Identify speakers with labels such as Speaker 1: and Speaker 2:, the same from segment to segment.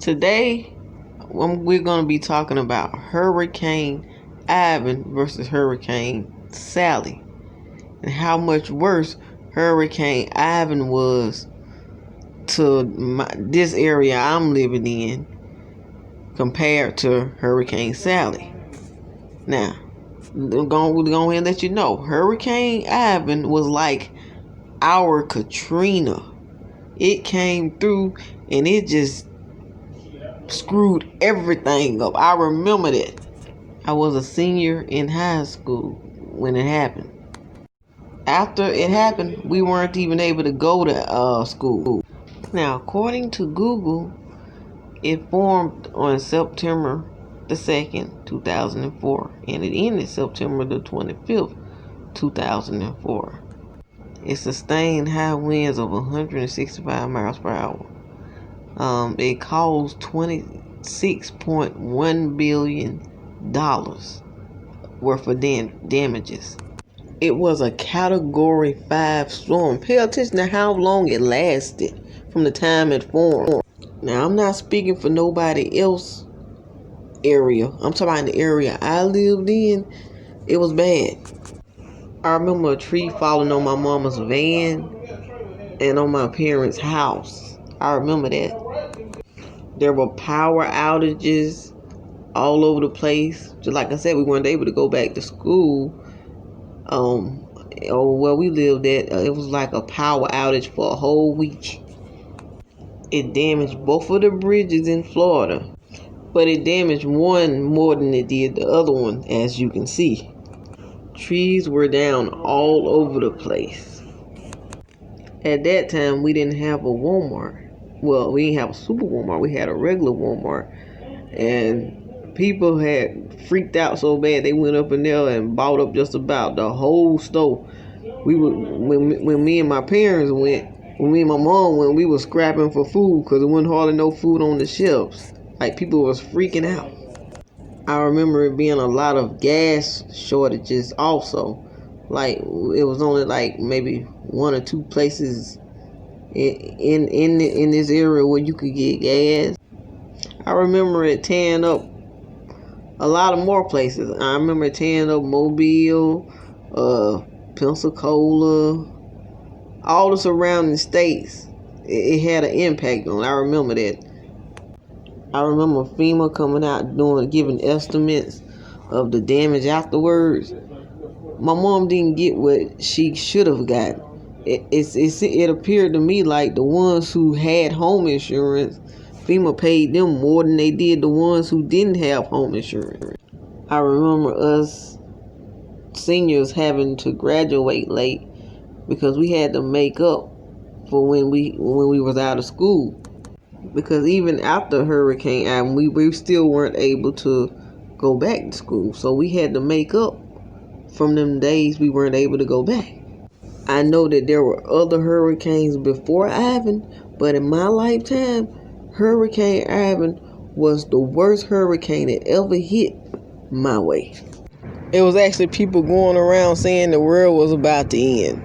Speaker 1: Today, we're going to be talking about Hurricane Ivan versus Hurricane Sally, and how much worse Hurricane Ivan was to this area I'm living in compared to Hurricane Sally. Now, we're going to let you know, Hurricane Ivan was like our Katrina. It came through and it just screwed everything up. I remember that. I was a senior in high school when it happened. After it happened, we weren't even able to go to school. Now, according to Google, it formed on September the 2nd, 2004, and it ended September the 25th, 2004. It sustained high winds of 165 miles per hour. It caused $26.1 billion worth of damages. It was a Category 5 storm. Pay attention to how long it lasted from the time it formed. Now, I'm not speaking for nobody else area. I'm talking about the area I lived in. It was bad. I remember a tree falling on my mama's van and on my parents' house. I remember that. There were power outages all over the place. Just like I said, we weren't able to go back to school. Where we lived at, it was like a power outage for a whole week. It damaged both of the bridges in Florida, but it damaged one more than it did the other one, as you can see. Trees were down all over the place. At that time, we didn't have a Walmart. Well, we didn't have a super Walmart. We had a regular Walmart. And people had freaked out so bad, they went up in there and bought up just about the whole store. When me and my parents went, when me and my mom went, we were scrapping for food because there wasn't hardly no food on the shelves. Like, people was freaking out. I remember it being a lot of gas shortages also. Like, it was only like maybe one or two places in this area where you could get gas. I remember it tearing up a lot of more places. I remember it tearing up Mobile, Pensacola, all the surrounding states. It had an impact on. I remember that. I remember FEMA coming out giving estimates of the damage afterwards. My mom didn't get what she should have got. It appeared to me like the ones who had home insurance, FEMA paid them more than they did the ones who didn't have home insurance. I remember us seniors having to graduate late because we had to make up for when we was out of school. Because even after Hurricane Ivan, we still weren't able to go back to school. So we had to make up from them days we weren't able to go back. I know that there were other hurricanes before Ivan, but in my lifetime, Hurricane Ivan was the worst hurricane that ever hit my way. It was actually people going around saying the world was about to end.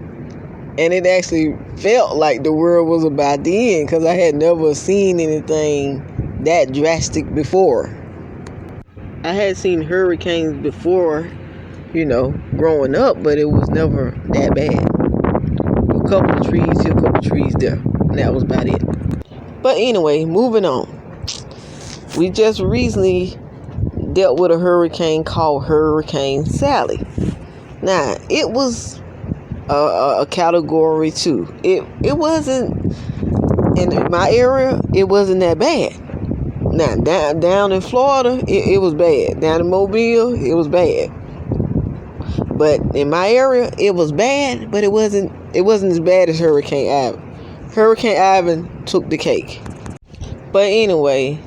Speaker 1: And it actually felt like the world was about to end because I had never seen anything that drastic before. I had seen hurricanes before, growing up, but it was never that bad. A couple of trees here, a couple of trees there. And that was about it. But anyway, moving on. We just recently dealt with a hurricane called Hurricane Sally. Now, it was a Category 2. It wasn't, in my area, it wasn't that bad. Now, down in Florida, it was bad. Down in Mobile, it was bad. But in my area, it was bad, but it wasn't as bad as Hurricane Ivan. Hurricane Ivan took the cake. But anyway,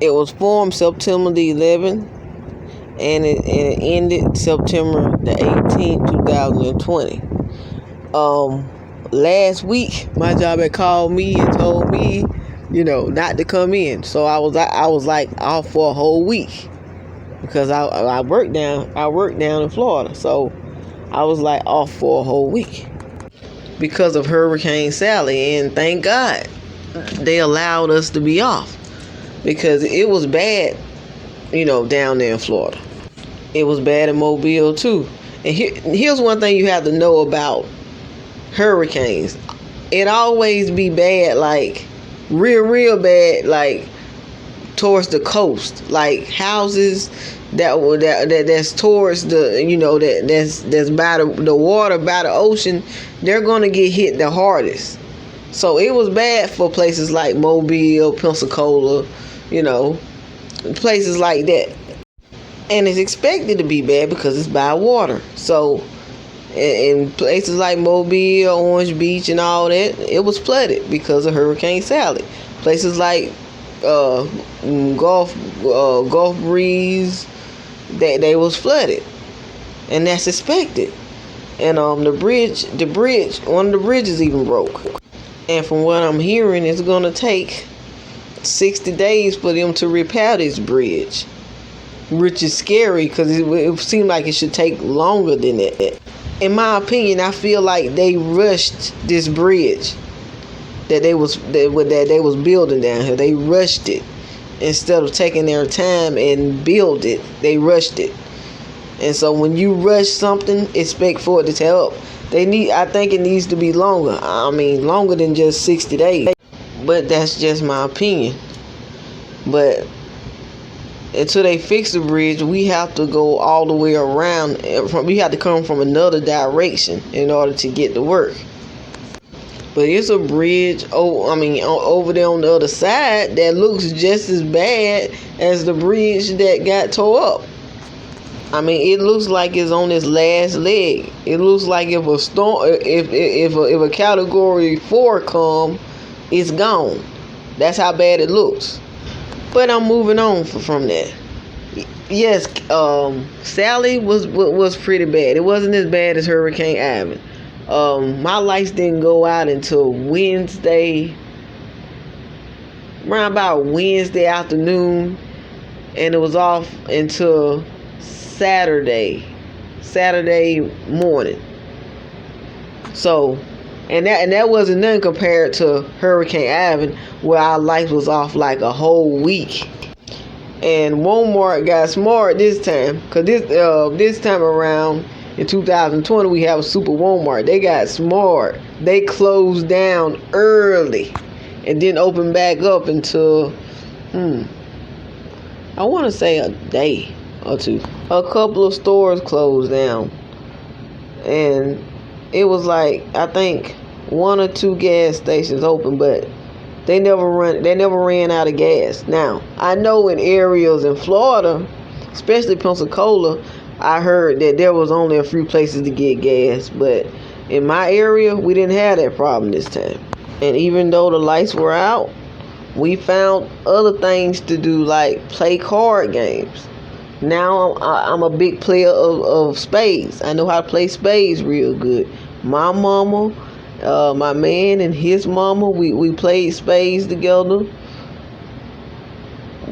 Speaker 1: it was formed September the 11th, and it ended September the 18th, 2020. Last week, my job had called me and told me, not to come in. So I was like off for a whole week because I work down in Florida. So I was like off for a whole week because of Hurricane Sally, and thank God they allowed us to be off. because it was bad, down there in Florida. It was bad in Mobile too. And here's one thing you have to know about hurricanes. It always be bad, like real bad, like towards the coast, like houses that's towards that's by the water, by the ocean. They're gonna get hit the hardest. So it was bad for places like Mobile, Pensacola, places like that. And it's expected to be bad because it's by water. So in places like Mobile, Orange Beach, and all that, it was flooded because of Hurricane Sally. Places like Gulf Breeze, they was flooded, and that's expected. And one of the bridges even broke. And from what I'm hearing, it's gonna take 60 days for them to repair this bridge, which is scary because it seemed like it should take longer than that. In my opinion, I feel like they rushed this bridge that they was building down here. They rushed it instead of taking their time and build it. They rushed it, and so when you rush something, expect for it to help. I think it needs to be longer. I mean, longer than just 60 days. But that's just my opinion. But until they fix the bridge, we have to go all the way around. We have to come from another direction in order to get to work. But it's a bridge over there on the other side that looks just as bad as the bridge that got tore up. I mean, it looks like it's on its last leg. It looks like if a category 4 come, it's gone. That's how bad it looks. But I'm moving on from that. Yes, Sally was pretty bad. It wasn't as bad as Hurricane Ivan. My lights didn't go out until Wednesday, around about Wednesday afternoon, and it was off until Saturday morning. So, and that wasn't nothing compared to Hurricane Ivan, where our lights was off like a whole week. And Walmart got smart this time, because this time around in 2020 we have a super Walmart. They got smart. They closed down early and didn't open back up until I want to say a day or two. A couple of stores closed down, and it was like, I think 1 or 2 gas stations open, but they never ran out of gas. Now, I know in areas in Florida, especially Pensacola, I heard that there was only a few places to get gas, but in my area, we didn't have that problem this time. And even though the lights were out, we found other things to do, like play card games. Now I'm a big player of spades. I know how to play spades real good. My mama, my man and his mama, we played spades together.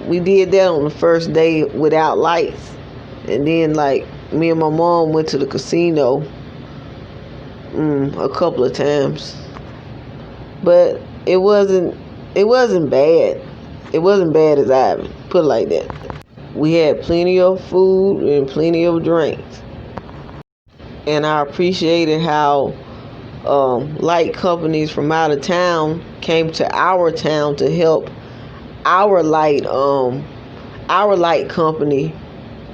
Speaker 1: We did that on the first day without lights. And then, like, me and my mom went to the casino a couple of times. But it wasn't bad. It wasn't bad as Ivan, put it like that. We had plenty of food and plenty of drinks. And I appreciated how light companies from out of town came to our town to help our light company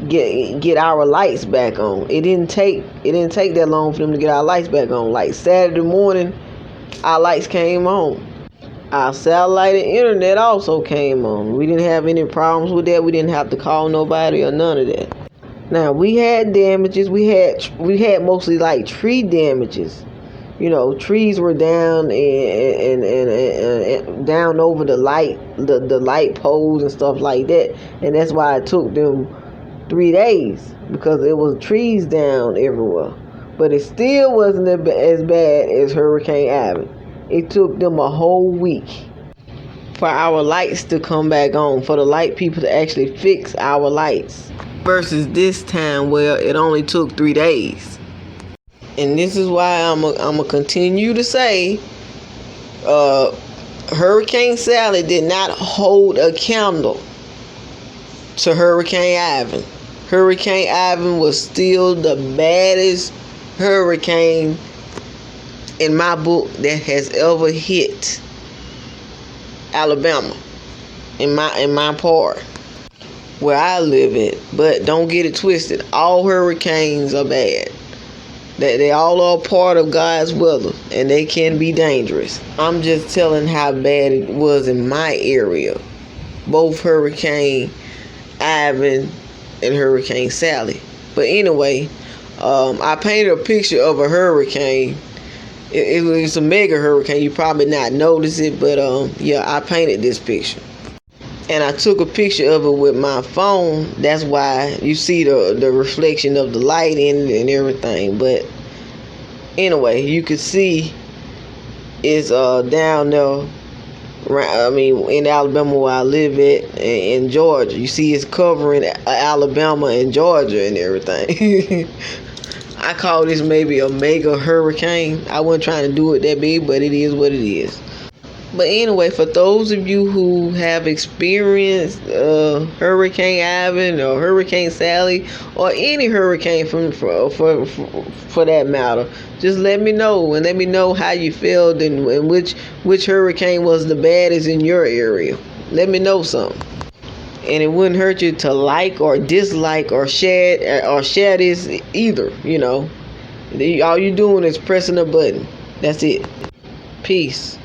Speaker 1: get our lights back on. It didn't take that long for them to get our lights back on. Like Saturday morning, our lights came on. Our satellite and internet also came on. We didn't have any problems with that. We didn't have to call nobody or none of that. Now, we had damages. We had mostly like tree damages. Trees were down and down over the light poles and stuff like that. And that's why it took them 3 days, because it was trees down everywhere. But it still wasn't as bad as Hurricane Ivan. It took them a whole week for our lights to come back on, for the light people to actually fix our lights, versus this time where it only took 3 days. And this is why I'm gonna continue to say, Hurricane Sally did not hold a candle to Hurricane Ivan. Hurricane Ivan was still the baddest hurricane in my book that has ever hit Alabama in my part where I live at. But don't get it twisted. All hurricanes are bad. They all are part of God's weather, and they can be dangerous. I'm just telling how bad it was in my area. Both Hurricane Ivan and Hurricane Sally. But anyway, I painted a picture of a hurricane. It's a mega hurricane. You probably not notice it, but yeah, I painted this picture. And I took a picture of it with my phone. That's why you see the reflection of the light in it and everything. But anyway, you can see it's down there. I mean, in Alabama where I live at, in Georgia. You see it's covering Alabama and Georgia and everything. I call this maybe a mega hurricane. I wasn't trying to do it that big, but it is what it is. But anyway, for those of you who have experienced Hurricane Ivan or Hurricane Sally or any hurricane for that matter, just let me know, and let me know how you felt and which hurricane was the baddest in your area. Let me know something. And it wouldn't hurt you to like or dislike or share this either. All you doing is pressing a button. That's it. Peace.